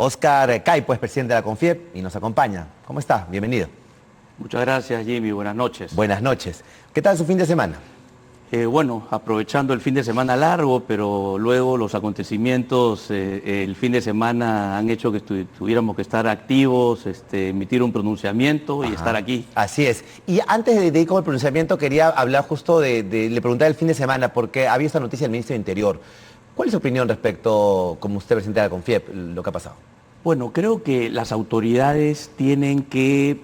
Óscar Caypo es presidente de la CONFIEP y nos acompaña. ¿Cómo está? Bienvenido. Muchas gracias, Jimmy. Buenas noches. Buenas noches. ¿Qué tal su fin de semana? Bueno, aprovechando el fin de semana largo, pero luego los acontecimientos el fin de semana han hecho que tuviéramos que estar activos, emitir un pronunciamiento y estar aquí. Así es. Y antes de ir con el pronunciamiento, quería hablar justo le preguntar el fin de semana, porque había esta noticia del ministro de Interior. ¿Cuál es su opinión respecto, como usted presidente de la CONFIEP, lo que ha pasado? Bueno, creo que las autoridades tienen que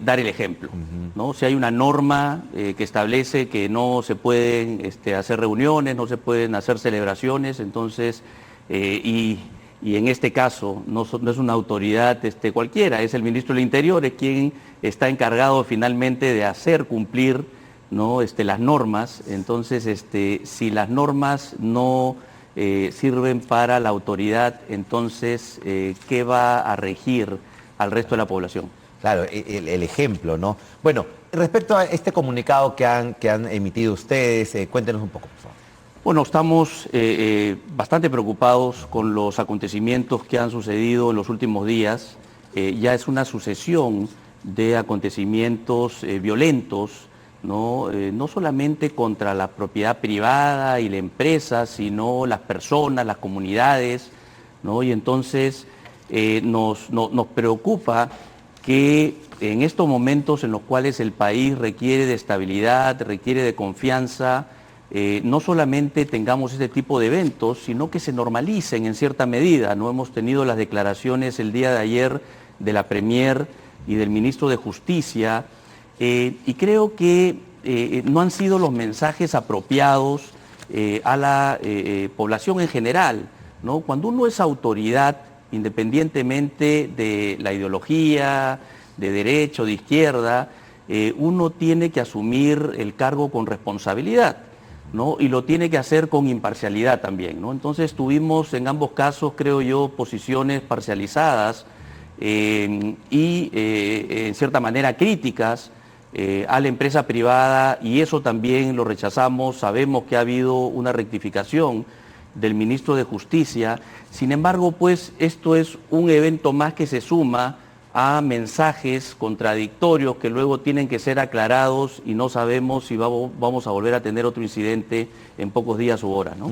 dar el ejemplo, ¿no? Si hay una norma que establece que no se pueden hacer reuniones, no se pueden hacer celebraciones, entonces, y en este caso no es una autoridad cualquiera, es el ministro del Interior, es quien está encargado finalmente de hacer cumplir, ¿no? Las normas. Entonces, si las normas no sirven para la autoridad, entonces, ¿qué va a regir al resto de la población? Claro, el ejemplo, ¿no? Bueno, respecto a este comunicado que han emitido ustedes, cuéntenos un poco, por favor. Bueno, estamos bastante preocupados con los acontecimientos que han sucedido en los últimos días. Ya es una sucesión de acontecimientos violentos, ¿no? No solamente contra la propiedad privada y la empresa, sino las personas, las comunidades, ¿no? Y entonces nos preocupa que en estos momentos en los cuales el país requiere de estabilidad, requiere de confianza, no solamente tengamos este tipo de eventos, sino que se normalicen en cierta medida, ¿no? Hemos tenido las declaraciones el día de ayer de la Premier y del Ministro de Justicia, y creo que no han sido los mensajes apropiados a la población en general, ¿no? Cuando uno es autoridad, independientemente de la ideología, de derecha o de izquierda, uno tiene que asumir el cargo con responsabilidad, ¿no? Y lo tiene que hacer con imparcialidad también, ¿no? Entonces tuvimos en ambos casos, creo yo, posiciones parcializadas y en cierta manera críticas a la empresa privada, y eso también lo rechazamos. Sabemos que ha habido una rectificación del ministro de Justicia. Sin embargo, pues esto es un evento más que se suma a mensajes contradictorios que luego tienen que ser aclarados, y no sabemos si vamos a volver a tener otro incidente en pocos días u horas, ¿no?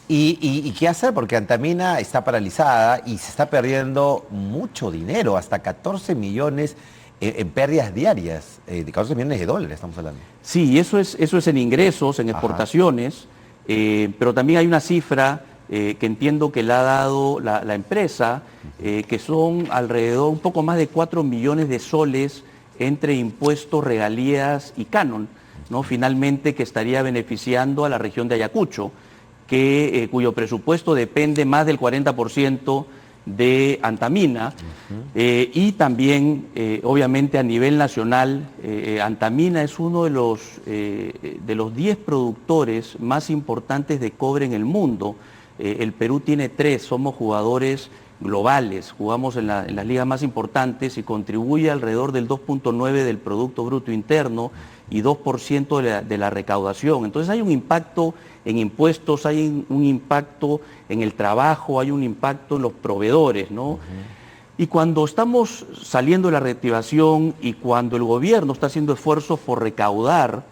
¿Y qué hacer? Porque Antamina está paralizada y se está perdiendo mucho dinero, hasta 14 millones en pérdidas diarias, de 14 millones de dólares estamos hablando. Sí, eso es en ingresos, en exportaciones. Pero también hay una cifra que entiendo que la ha dado la empresa, que son alrededor un poco más de 4 millones de soles entre impuestos, regalías y canon, ¿no? Finalmente, que estaría beneficiando a la región de Ayacucho, cuyo presupuesto depende más del 40% de Antamina, y también, obviamente, a nivel nacional, Antamina es uno de los 10 productores más importantes de cobre en el mundo. El Perú tiene 3, somos jugadores globales, jugamos en las ligas más importantes y contribuye alrededor del 2.9 del Producto Bruto Interno y 2% de la recaudación. Entonces hay un impacto en impuestos, hay un impacto en el trabajo, hay un impacto en los proveedores, ¿no? Y cuando estamos saliendo de la reactivación y cuando el gobierno está haciendo esfuerzos por recaudar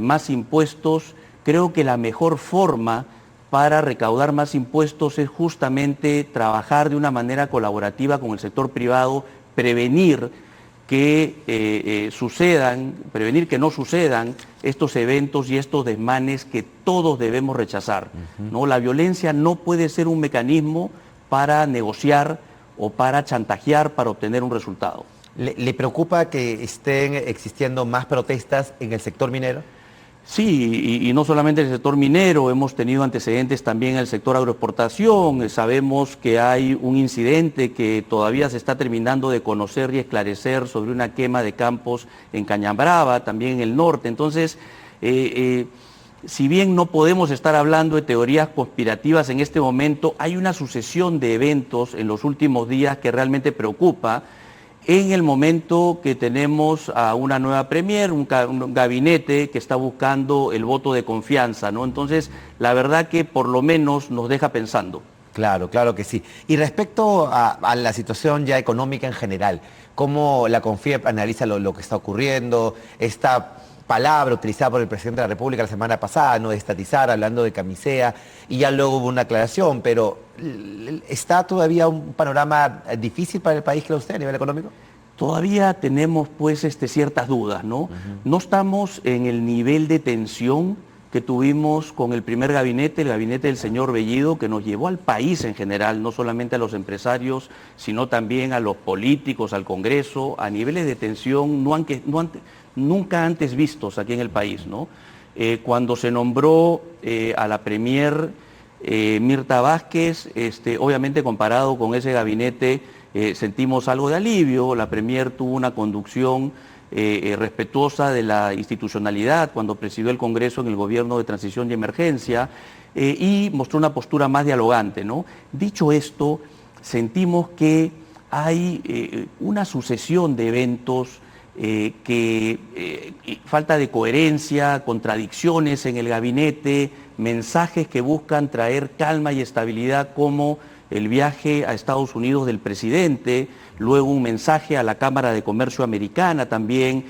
más impuestos, creo que la mejor forma para recaudar más impuestos es justamente trabajar de una manera colaborativa con el sector privado, prevenir que prevenir que no sucedan estos eventos y estos desmanes que todos debemos rechazar, ¿no? La violencia no puede ser un mecanismo para negociar o para chantajear para obtener un resultado. ¿Le preocupa que estén existiendo más protestas en el sector minero? Sí, y no solamente en el sector minero, hemos tenido antecedentes también en el sector agroexportación. Sabemos que hay un incidente que todavía se está terminando de conocer y esclarecer sobre una quema de campos en Cañabrava, también en el norte. Entonces, si bien no podemos estar hablando de teorías conspirativas en este momento, hay una sucesión de eventos en los últimos días que realmente preocupa. En el momento que tenemos a una nueva Premier, un gabinete que está buscando el voto de confianza, ¿no? Entonces, la verdad que por lo menos nos deja pensando. Claro, claro que sí. Y respecto a la situación ya económica en general, ¿cómo la CONFIEP analiza lo que está ocurriendo? Esta palabra utilizada por el presidente de la República la semana pasada, no de estatizar, hablando de camisea, y ya luego hubo una aclaración, pero ¿está todavía un panorama difícil para el país, cree usted, a nivel económico? Todavía tenemos pues ciertas dudas, ¿no? No estamos en el nivel de tensión que tuvimos con el primer gabinete, el gabinete del señor Bellido, que nos llevó al país en general, no solamente a los empresarios, sino también a los políticos, al Congreso, a niveles de tensión nunca antes vistos aquí en el país, ¿no? Cuando se nombró a la premier Mirta Vázquez, obviamente comparado con ese gabinete, sentimos algo de alivio. La premier tuvo una conducción respetuosa de la institucionalidad cuando presidió el Congreso en el gobierno de transición y emergencia y mostró una postura más dialogante, ¿no? Dicho esto, sentimos que hay una sucesión de eventos falta de coherencia, contradicciones en el gabinete, mensajes que buscan traer calma y estabilidad como el viaje a Estados Unidos del presidente, luego un mensaje a la Cámara de Comercio Americana también,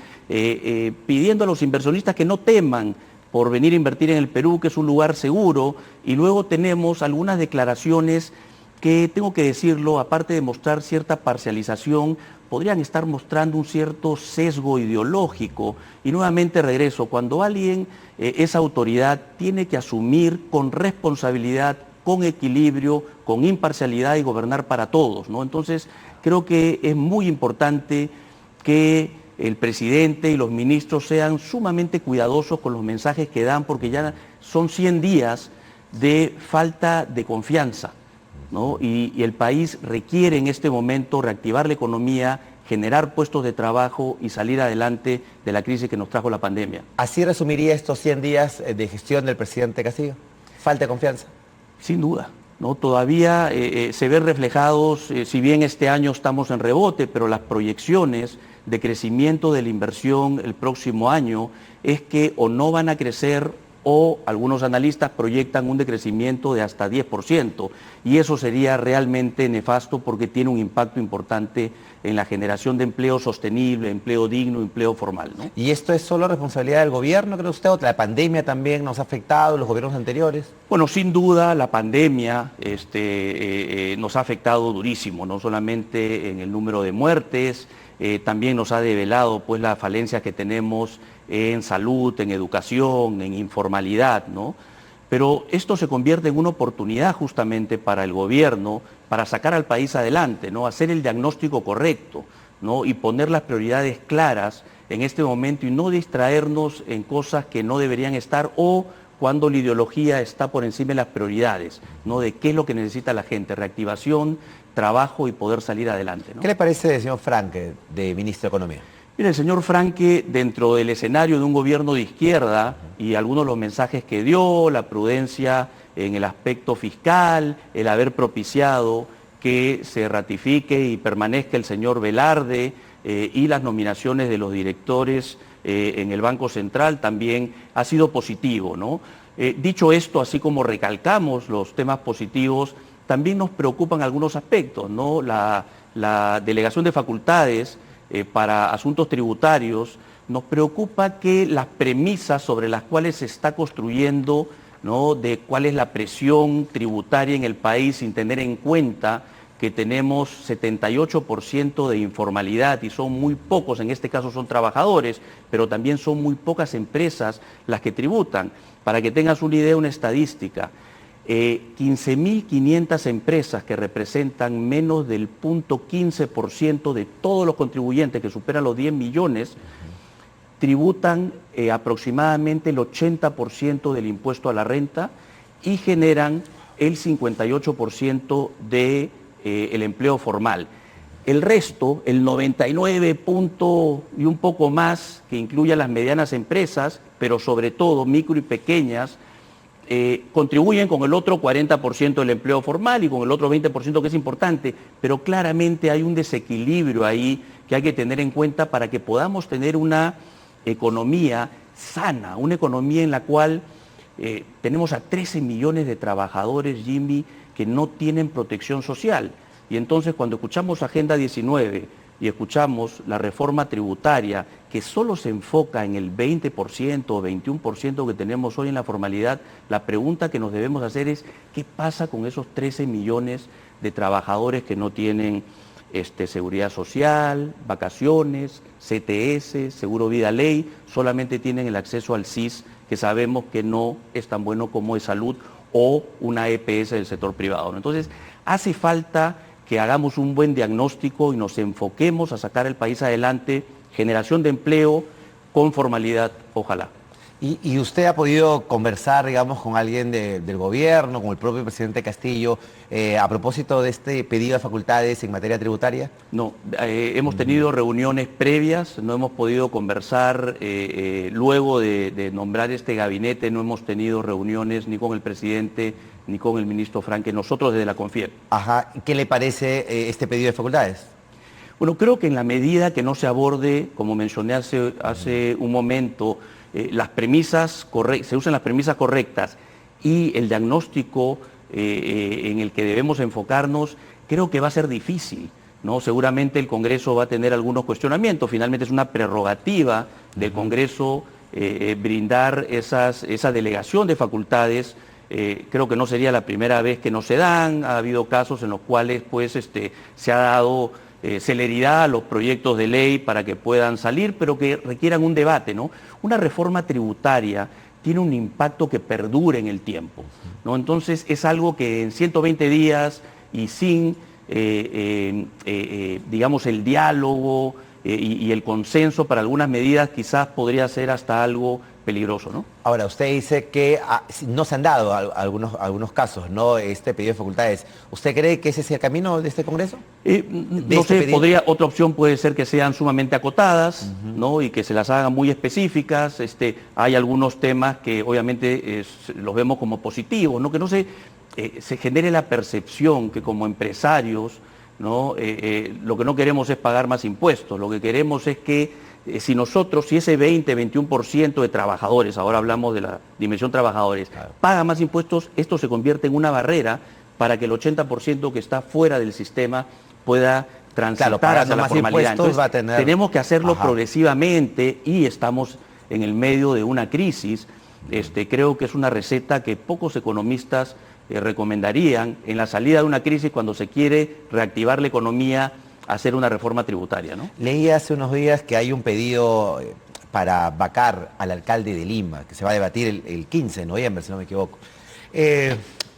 pidiendo a los inversionistas que no teman por venir a invertir en el Perú, que es un lugar seguro, y luego tenemos algunas declaraciones que, tengo que decirlo, aparte de mostrar cierta parcialización, podrían estar mostrando un cierto sesgo ideológico. Y nuevamente regreso, cuando alguien es autoridad, tiene que asumir con responsabilidad, con equilibrio, con imparcialidad y gobernar para todos, ¿no? Entonces, creo que es muy importante que el presidente y los ministros sean sumamente cuidadosos con los mensajes que dan, porque ya son 100 días de falta de confianza, ¿no? Y el país requiere en este momento reactivar la economía, generar puestos de trabajo y salir adelante de la crisis que nos trajo la pandemia. ¿Así resumiría estos 100 días de gestión del presidente Castillo? ¿Falta de confianza? Sin duda, ¿no? Todavía se ven reflejados, si bien este año estamos en rebote, pero las proyecciones de crecimiento de la inversión el próximo año es que o no van a crecer o algunos analistas proyectan un decrecimiento de hasta 10%, y eso sería realmente nefasto porque tiene un impacto importante en la generación de empleo sostenible, empleo digno, empleo formal, ¿no? ¿Y esto es solo responsabilidad del gobierno, cree usted, o la pandemia también nos ha afectado, los gobiernos anteriores? Bueno, sin duda la pandemia nos ha afectado durísimo, no solamente en el número de muertes, también nos ha develado pues las falencias que tenemos en salud, en educación, en informalidad, ¿no? Pero esto se convierte en una oportunidad justamente para el gobierno, para sacar al país adelante, ¿no? Hacer el diagnóstico correcto, ¿no? Y poner las prioridades claras en este momento y no distraernos en cosas que no deberían estar o cuando la ideología está por encima de las prioridades, ¿no? De qué es lo que necesita la gente, reactivación, trabajo y poder salir adelante, ¿no? ¿Qué le parece, señor Franque, de ministro de Economía? Mire, el señor Franque, dentro del escenario de un gobierno de izquierda y algunos de los mensajes que dio, la prudencia en el aspecto fiscal, el haber propiciado que se ratifique y permanezca el señor Velarde y las nominaciones de los directores en el Banco Central también ha sido positivo, ¿no? Dicho esto, así como recalcamos los temas positivos, también nos preocupan algunos aspectos, ¿no? La delegación de facultades para asuntos tributarios, nos preocupa que las premisas sobre las cuales se está construyendo, ¿no? De cuál es la presión tributaria en el país, sin tener en cuenta que tenemos 78% de informalidad y son muy pocos, en este caso son trabajadores, pero también son muy pocas empresas las que tributan. Para que tengas una idea, una estadística, 15.500 empresas que representan menos del 0.15% de todos los contribuyentes, que superan los 10 millones, tributan aproximadamente el 80% del impuesto a la renta y generan el 58% del empleo formal. El resto, el 99 y un poco más, que incluye a las medianas empresas, pero sobre todo micro y pequeñas, contribuyen con el otro 40% del empleo formal y con el otro 20% que es importante, pero claramente hay un desequilibrio ahí que hay que tener en cuenta para que podamos tener una economía sana, una economía en la cual tenemos a 13 millones de trabajadores, Jimmy, que no tienen protección social. Y entonces cuando escuchamos Agenda 19 y escuchamos la reforma tributaria que solo se enfoca en el 20% o 21% que tenemos hoy en la formalidad, la pregunta que nos debemos hacer es ¿qué pasa con esos 13 millones de trabajadores que no tienen seguridad social, vacaciones, CTS, Seguro Vida Ley, solamente tienen el acceso al SIS, que sabemos que no es tan bueno como es salud, o una EPS del sector privado, ¿no? Entonces, hace falta que hagamos un buen diagnóstico y nos enfoquemos a sacar el país adelante, generación de empleo con formalidad, ojalá. ¿Y usted ha podido conversar, digamos, con alguien del gobierno, con el propio presidente Castillo, a propósito de este pedido de facultades en materia tributaria? No, hemos tenido reuniones previas, no hemos podido conversar luego de nombrar este gabinete, no hemos tenido reuniones ni con el presidente ni con el ministro Franque, nosotros desde la CONFIEP. Ajá, ¿qué le parece este pedido de facultades? Bueno, creo que en la medida que no se aborde, como mencioné hace un momento, se usan las premisas correctas y el diagnóstico en el que debemos enfocarnos, creo que va a ser difícil, ¿no? Seguramente el Congreso va a tener algunos cuestionamientos, finalmente es una prerrogativa del Congreso brindar esa delegación de facultades. Creo que no sería la primera vez que no se dan, ha habido casos en los cuales pues, se ha dado celeridad a los proyectos de ley para que puedan salir, pero que requieran un debate, ¿no? Una reforma tributaria tiene un impacto que perdure en el tiempo, ¿no? Entonces es algo que en 120 días y sin, digamos, el diálogo y el consenso para algunas medidas quizás podría ser hasta algo peligroso, ¿no? Ahora, usted dice que no se han dado algunos casos, ¿no? Este pedido de facultades. ¿Usted cree que ese es el camino de este Congreso? No sé, otra opción puede ser que sean sumamente acotadas, ¿no? Y que se las hagan muy específicas. Hay algunos temas que obviamente los vemos como positivos, ¿no? Que no se genere la percepción que como empresarios, ¿no? Lo que no queremos es pagar más impuestos, lo que queremos es que si ese 21% de trabajadores, ahora hablamos de la dimensión trabajadores, claro, paga más impuestos, esto se convierte en una barrera para que el 80% que está fuera del sistema pueda transitar hacia la formalidad. Entonces, tenemos que hacerlo progresivamente y estamos en el medio de una crisis. Creo que es una receta que pocos economistas recomendarían en la salida de una crisis cuando se quiere reactivar la economía, hacer una reforma tributaria, ¿no? Leí hace unos días que hay un pedido para vacar al alcalde de Lima, que se va a debatir el 15 de noviembre, si no me equivoco.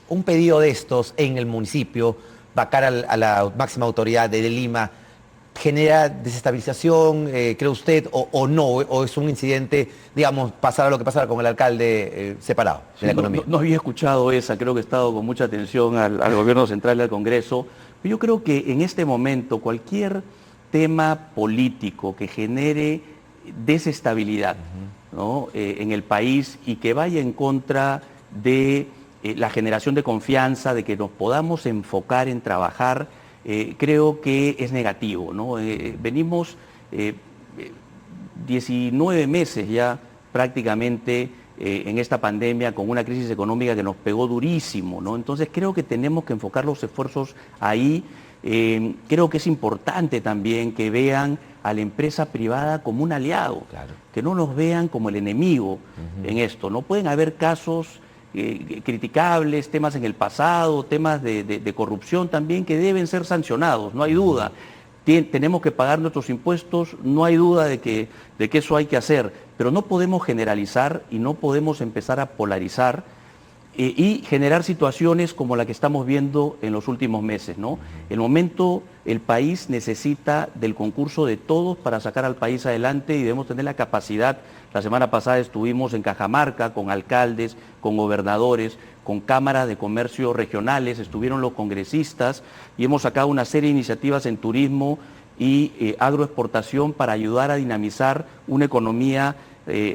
Un pedido de estos en el municipio, vacar a la máxima autoridad de Lima, ¿genera desestabilización, cree usted, o no? ¿O es un incidente, digamos, pasará lo que pasara con el alcalde separado de la economía? No había escuchado esa, creo que he estado con mucha atención al gobierno central y al Congreso. Yo creo que en este momento cualquier tema político que genere desestabilidad, ¿no? En el país y que vaya en contra de la generación de confianza, de que nos podamos enfocar en trabajar, creo que es negativo, ¿no? Venimos 19 meses ya prácticamente en esta pandemia con una crisis económica que nos pegó durísimo, ¿no? Entonces creo que tenemos que enfocar los esfuerzos ahí. Creo que es importante también que vean a la empresa privada como un aliado, claro, que no nos vean como el enemigo en esto. No pueden haber casos criticables, temas en el pasado, temas de corrupción también que deben ser sancionados, no hay duda. Tenemos que pagar nuestros impuestos, no hay duda de que eso hay que hacer, pero no podemos generalizar y no podemos empezar a polarizar y generar situaciones como la que estamos viendo en los últimos meses, ¿no? El momento, el país necesita del concurso de todos para sacar al país adelante y debemos tener la capacidad. La semana pasada estuvimos en Cajamarca con alcaldes, con gobernadores, con cámaras de comercio regionales, estuvieron los congresistas y hemos sacado una serie de iniciativas en turismo y agroexportación para ayudar a dinamizar una economía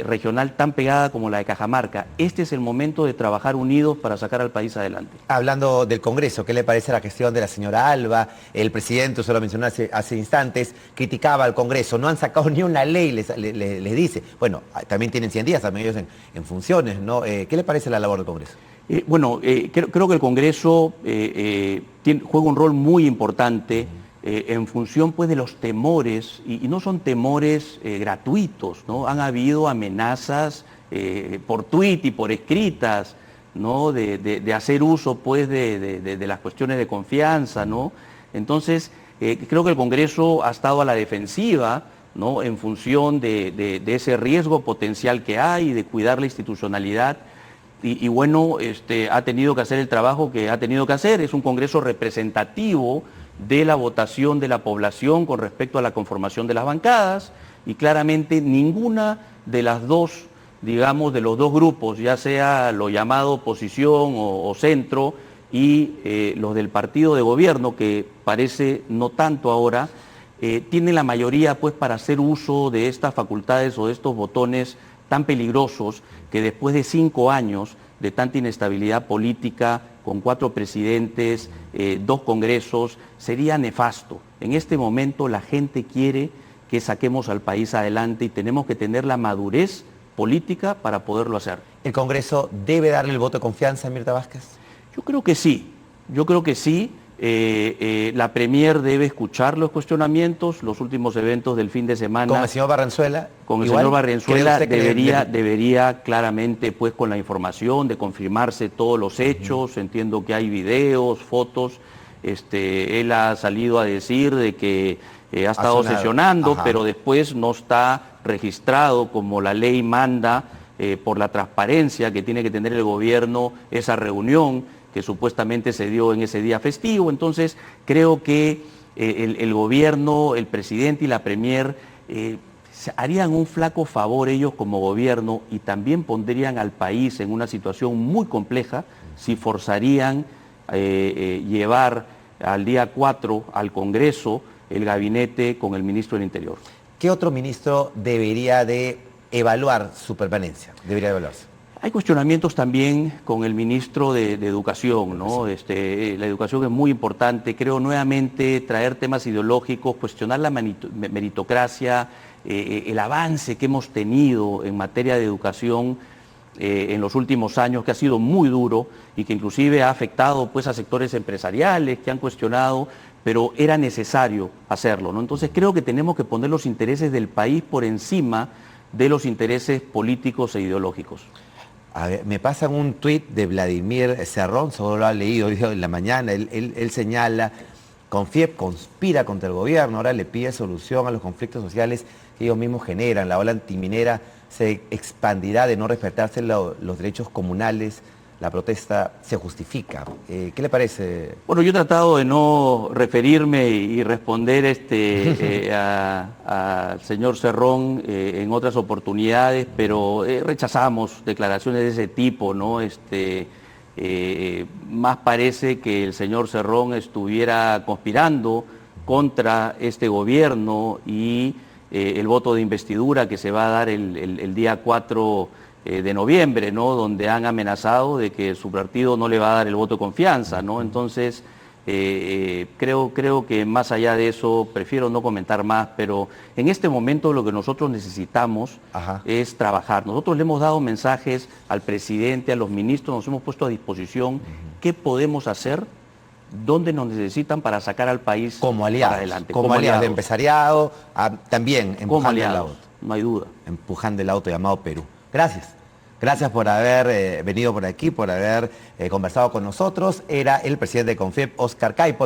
regional tan pegada como la de Cajamarca. Este es el momento de trabajar unidos para sacar al país adelante. Hablando del Congreso, ¿qué le parece la gestión de la señora Alba? El presidente, usted lo mencionó hace instantes, criticaba al Congreso. No han sacado ni una ley, les dice. Bueno, también tienen 100 días, también ellos en funciones, ¿no? ¿Qué le parece la labor del Congreso? Creo que el Congreso juega un rol muy importante en función pues, de los temores, y no son temores gratuitos, ¿no? Han habido amenazas por tuit y por escritas, ¿no? de hacer uso pues, de las cuestiones de confianza, ¿no? Entonces, creo que el Congreso ha estado a la defensiva, ¿no? En función de ese riesgo potencial que hay, de cuidar la institucionalidad. Y bueno, ha tenido que hacer el trabajo que ha tenido que hacer. Es un Congreso representativo de la votación de la población con respecto a la conformación de las bancadas, y claramente ninguna de las dos, digamos, de los dos grupos, ya sea lo llamado oposición o centro, y los del partido de gobierno, que parece no tanto ahora, tienen la mayoría pues para hacer uso de estas facultades o de estos botones tan peligrosos que después de 5 años de tanta inestabilidad política, con 4 presidentes, 2 congresos, sería nefasto. En este momento la gente quiere que saquemos al país adelante y tenemos que tener la madurez política para poderlo hacer. ¿El Congreso debe darle el voto de confianza a Mirta Vázquez? Yo creo que sí, la Premier debe escuchar los cuestionamientos, los últimos eventos del fin de semana. ¿Con el señor Barrenzuela? Con el señor Barrenzuela debería claramente, pues con la información, de confirmarse todos los hechos. Entiendo que hay videos, fotos. Él ha salido a decir de que ha estado sesionando, pero después no está registrado como la ley manda por la transparencia que tiene que tener el gobierno esa reunión que supuestamente se dio en ese día festivo. Entonces, creo que el gobierno, el presidente y la Premier harían un flaco favor ellos como gobierno, y también pondrían al país en una situación muy compleja si forzarían llevar al día 4 al Congreso el gabinete con el ministro del Interior. ¿Qué otro ministro debería de evaluar su permanencia? Debería evaluarse. Hay cuestionamientos también con el ministro de Educación, ¿no? La educación es muy importante. Creo nuevamente traer temas ideológicos, cuestionar la meritocracia, el avance que hemos tenido en materia de educación en los últimos años, que ha sido muy duro y que inclusive ha afectado pues, a sectores empresariales que han cuestionado, pero era necesario hacerlo, ¿no? Entonces creo que tenemos que poner los intereses del país por encima de los intereses políticos e ideológicos. A ver, me pasan un tuit de Vladimir Cerrón, solo lo ha leído hoy en la mañana. Él señala, CONFIEP conspira contra el gobierno, ahora le pide solución a los conflictos sociales que ellos mismos generan. La ola antiminera se expandirá de no respetarse los derechos comunales. La protesta se justifica. ¿Qué le parece? Bueno, yo he tratado de no referirme y responder al señor Cerrón en otras oportunidades, pero rechazamos declaraciones de ese tipo, ¿no? Más parece que el señor Cerrón estuviera conspirando contra este gobierno y el voto de investidura que se va a dar el día 4 de noviembre, ¿no? Donde han amenazado de que su partido no le va a dar el voto de confianza, ¿no? Entonces, creo que más allá de eso, prefiero no comentar más, pero en este momento lo que nosotros necesitamos es trabajar. Nosotros le hemos dado mensajes al presidente, a los ministros, nos hemos puesto a disposición qué podemos hacer, dónde nos necesitan para sacar al país como aliados, para adelante. Como aliados de empresariado, también empujando el auto. No hay duda. Empujando el auto llamado Perú. Gracias. Gracias por haber venido por aquí, por haber conversado con nosotros. Era el presidente de CONFIEP, Óscar Caipo.